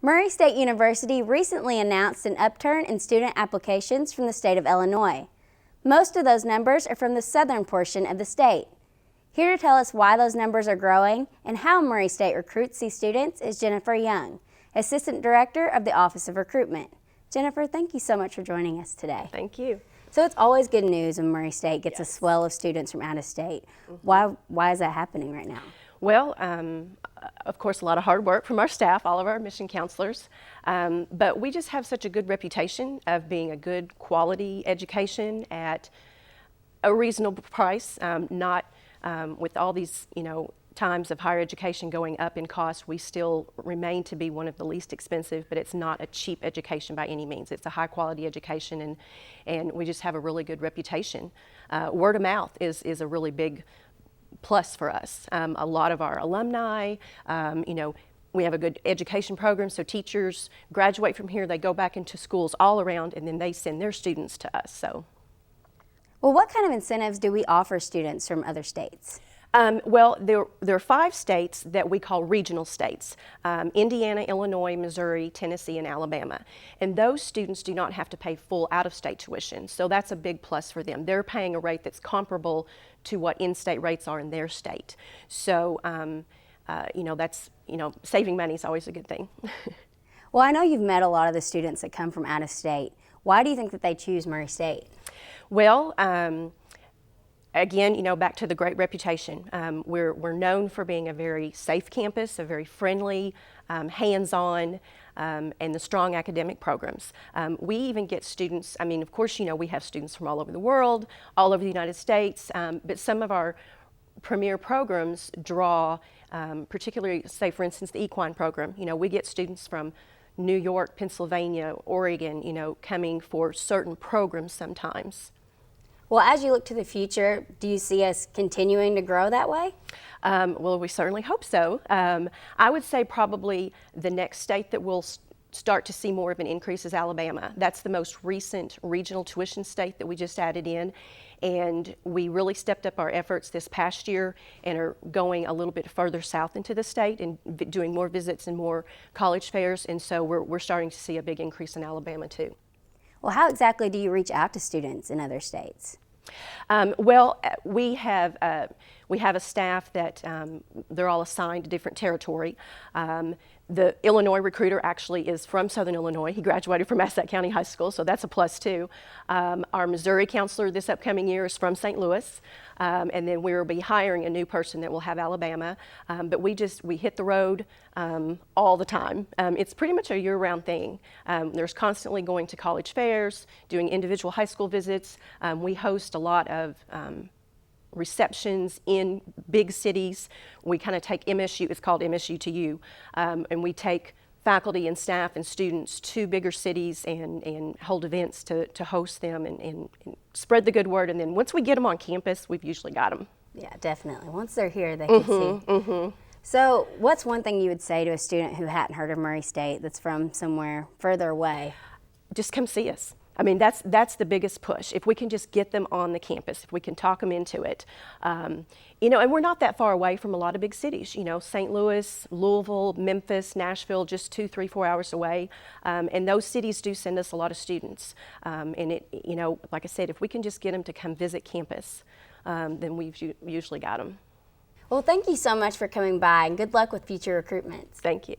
Murray State University recently announced an upturn in student applications from the state of Illinois. Most of those numbers are from the southern portion of the state. Here to tell us why those numbers are growing and how Murray State recruits these students is Jennifer Young, Assistant Director of the Office of Recruitment. Jennifer, thank you so much for joining us today. Thank you. So it's always good news when Murray State gets a swell of students from out of state. Why is that happening right now? Well, of course, a lot of hard work from our staff, all of our admission counselors, but we just have such a good reputation of being a good quality education at a reasonable price, not with all these, times of higher education going up in cost. We still remain to be one of the least expensive, but it's not a cheap education by any means. It's a high quality education, and we just have a really good reputation. Word of mouth is a really big plus for us. A lot of our alumni, we have a good education program, so teachers graduate from here, they go back into schools all around, and then they send their students to us. Well, what kind of incentives do we offer students from other states? Well, there are 5 states that we call regional states: Indiana, Illinois, Missouri, Tennessee, and Alabama. And those students do not have to pay full out-of-state tuition, so that's a big plus for them. They're paying a rate that's comparable to what in-state rates are in their state. So, that's, saving money is always a good thing. Well, I know you've met a lot of the students that come from out of state. Why do you think that they choose Murray State? Well, again, back to the great reputation. We're known for being a very safe campus, a very friendly, hands-on, and the strong academic programs. We even get students, of course, we have students from all over the world, all over the United States, but some of our premier programs draw, particularly, say, for instance, the equine program. We get students from New York, Pennsylvania, Oregon, coming for certain programs sometimes. Well, as you look to the future, do you see us continuing to grow that way? Well, we certainly hope so. I would say probably the next state that we'll start to see more of an increase is Alabama. That's the most recent regional tuition state that we just added in, and we really stepped up our efforts this past year and are going a little bit further south into the state and doing more visits and more college fairs, and so we're starting to see a big increase in Alabama too. Well, how exactly do you reach out to students in other states? We have a staff that they're all assigned to different territory. The Illinois recruiter actually is from Southern Illinois. He graduated from Massac County High School, so that's a plus too. Our Missouri counselor this upcoming year is from St. Louis, and then we will be hiring a new person that will have Alabama. But we hit the road all the time. It's pretty much a year-round thing. There's constantly going to college fairs, doing individual high school visits. We host a lot of receptions in big cities. We kind of take MSU, it's called MSU to You, and we take faculty and staff and students to bigger cities and hold events to host them and spread the good word. And then once we get them on campus, we've usually got them. Yeah, definitely. Once they're here, they can see. So what's one thing you would say to a student who hadn't heard of Murray State that's from somewhere further away? Just come see us. That's the biggest push. If we can just get them on the campus, if we can talk them into it, and we're not that far away from a lot of big cities. St. Louis, Louisville, Memphis, Nashville, just 2, 3, 4 hours away, and those cities do send us a lot of students. And like I said, if we can just get them to come visit campus, then we've usually got them. Well, thank you so much for coming by, and good luck with future recruitments. Thank you.